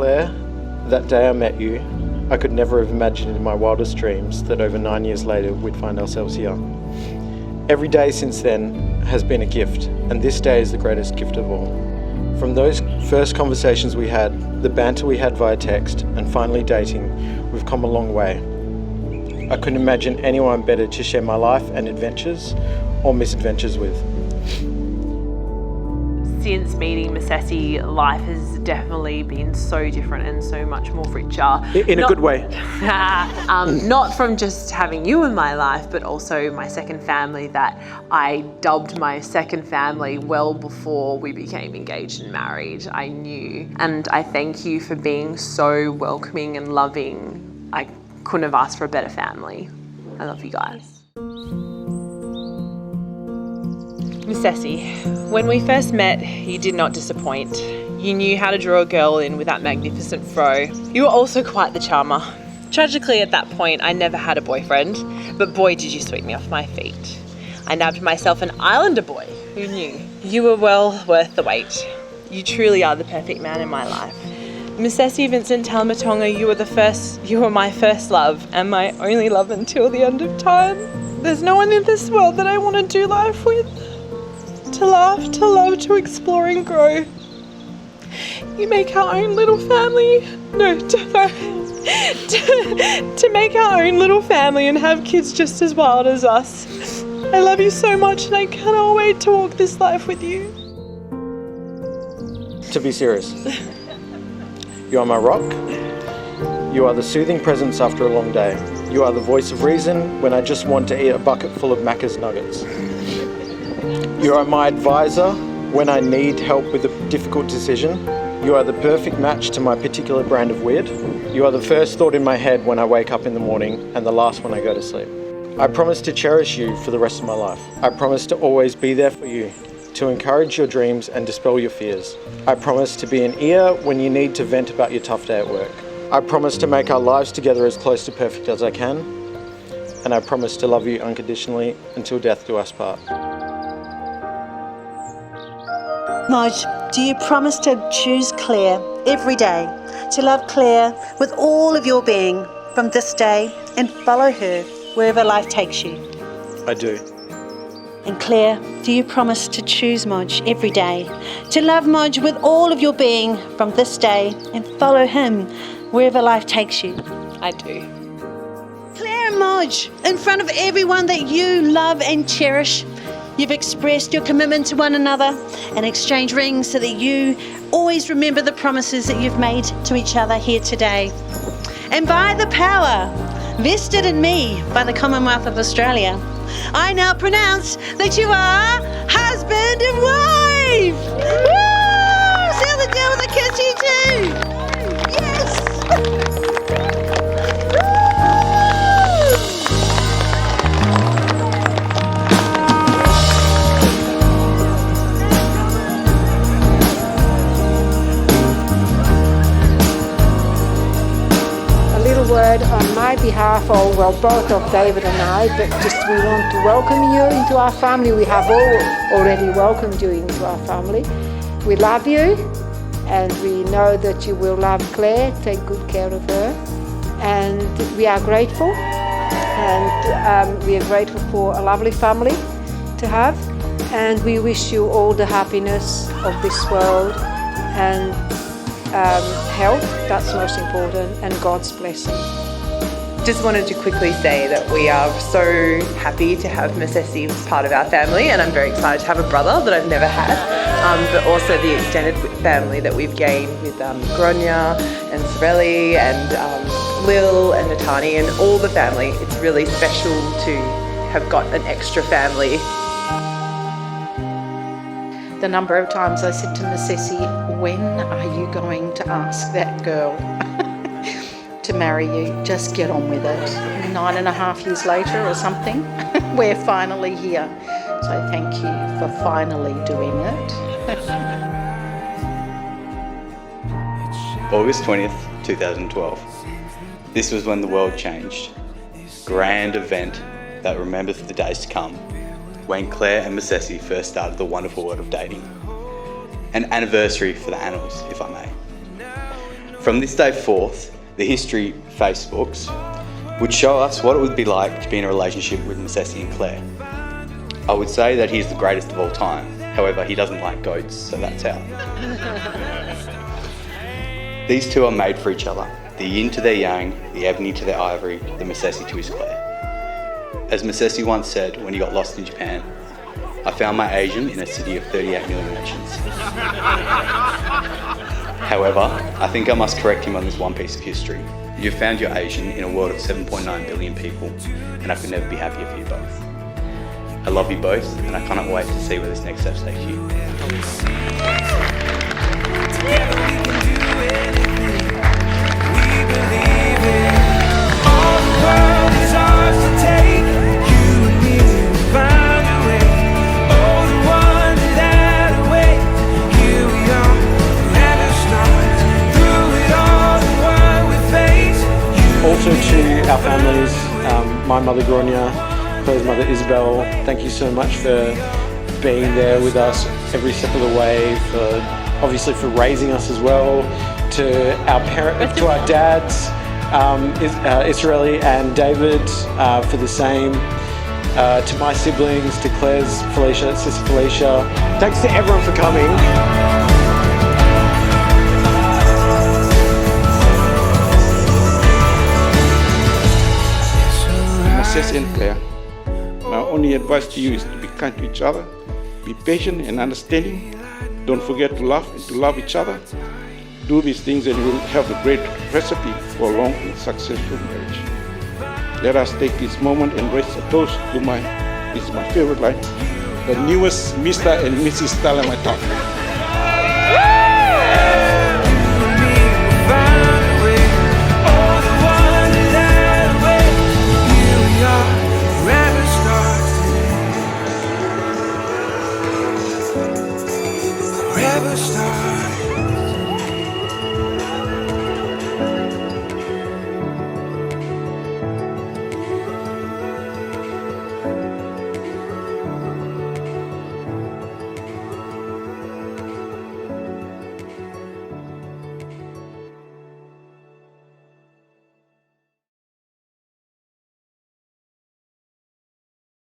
Claire, that day I met you, I could never have imagined in my wildest dreams that over 9 years later we'd find ourselves here. Every day since then has been a gift, and this day is the greatest gift of all. From those first conversations we had, the banter we had via text, and finally dating, we've come a long way. I couldn't imagine anyone better to share my life and adventures or misadventures with. Since meeting Mosese, life has definitely been so different and so much more richer. In a good way. Not from just having you in my life, but also my second family that I dubbed my second family well before we became engaged and married. I knew. And I thank you for being so welcoming and loving. I couldn't have asked for a better family. I love you guys. Mosese, when we first met, you did not disappoint. You knew how to draw a girl in with that magnificent fro. You were also quite the charmer. Tragically, at that point, I never had a boyfriend, but boy, did you sweep me off my feet. I nabbed myself an Islander boy. Who knew? You were well worth the wait. You truly are the perfect man in my life. Mosese Vincent Talmatonga, you were my first love and my only love until the end of time. There's no one in this world that I want to do life with. To laugh, to love, to explore and grow. You make our own little family. To make our own little family and have kids just as wild as us. I love you so much and I cannot wait to walk this life with you. To be serious, you are my rock. You are the soothing presence after a long day. You are the voice of reason when I just want to eat a bucket full of Macca's nuggets. You are my advisor when I need help with a difficult decision. You are the perfect match to my particular brand of weird. You are the first thought in my head when I wake up in the morning and the last when I go to sleep. I promise to cherish you for the rest of my life. I promise to always be there for you, to encourage your dreams and dispel your fears. I promise to be an ear when you need to vent about your tough day at work. I promise to make our lives together as close to perfect as I can. And I promise to love you unconditionally until death do us part. Moj, do you promise to choose Claire every day, to love Claire with all of your being from this day and follow her wherever life takes you? I do. And Claire, do you promise to choose Moj every day, to love Moj with all of your being from this day and follow him wherever life takes you? I do. Claire and Moj, in front of everyone that you love and cherish, you've expressed your commitment to one another and exchanged rings so that you always remember the promises that you've made to each other here today. And by the power vested in me by the Commonwealth of Australia, I now pronounce that you are husband and wife! Woo! Seal the deal with a kiss, you two! Yes! Word on my behalf, or well, both of David and I, but just we want to welcome you into our family. We have all already welcomed you into our family. We love you, and we know that you will love Claire, take good care of her, and we are grateful, and we are grateful for a lovely family to have, and we wish you all the happiness of this world and health, that's most important, and God's blessing. Just wanted to quickly say that we are so happy to have Mosese as part of our family, and I'm very excited to have a brother that I've never had, but also the extended family that we've gained with Gronya and Sorelli and Lil and Natani and all the family. It's really special to have got an extra family. The number of times I said to Mosese, when are you going to ask that girl to marry you? Just get on with it. 9.5 years later or something, we're finally here. So thank you for finally doing it. August 20th, 2012. This was when the world changed. Grand event that remembers the days to come. When Claire and Mosese first started the wonderful world of dating. An anniversary for the annals, if I may. From this day forth, the history Facebooks would show us what it would be like to be in a relationship with Mosese and Claire. I would say that he's the greatest of all time. However, he doesn't like goats, so that's out. These two are made for each other. The yin to their yang, the ebony to their ivory, the Mosese to his Claire. As Mosese once said when he got lost in Japan, I found my Asian in a city of 38 million nations. However, I think I must correct him on this one piece of history. You found your Asian in a world of 7.9 billion people, and I could never be happier for you both. I love you both, and I cannot wait to see where this next step takes you. Also to our families, my mother Gronya, Claire's mother Isabel, thank you so much for being there with us every step of the way, obviously for raising us as well, to our dads, Israeli and David, for the same, to my siblings, to Claire's Felicia, sister Felicia. Thanks to everyone for coming. Mosese and Claire, my only advice to you is to be kind to each other, be patient and understanding. Don't forget to laugh and to love each other. Do these things and you will have a great recipe for a long and successful marriage. Let us take this moment and raise a toast to this is my favorite line, the newest Mr. and Mrs. Talamaitai.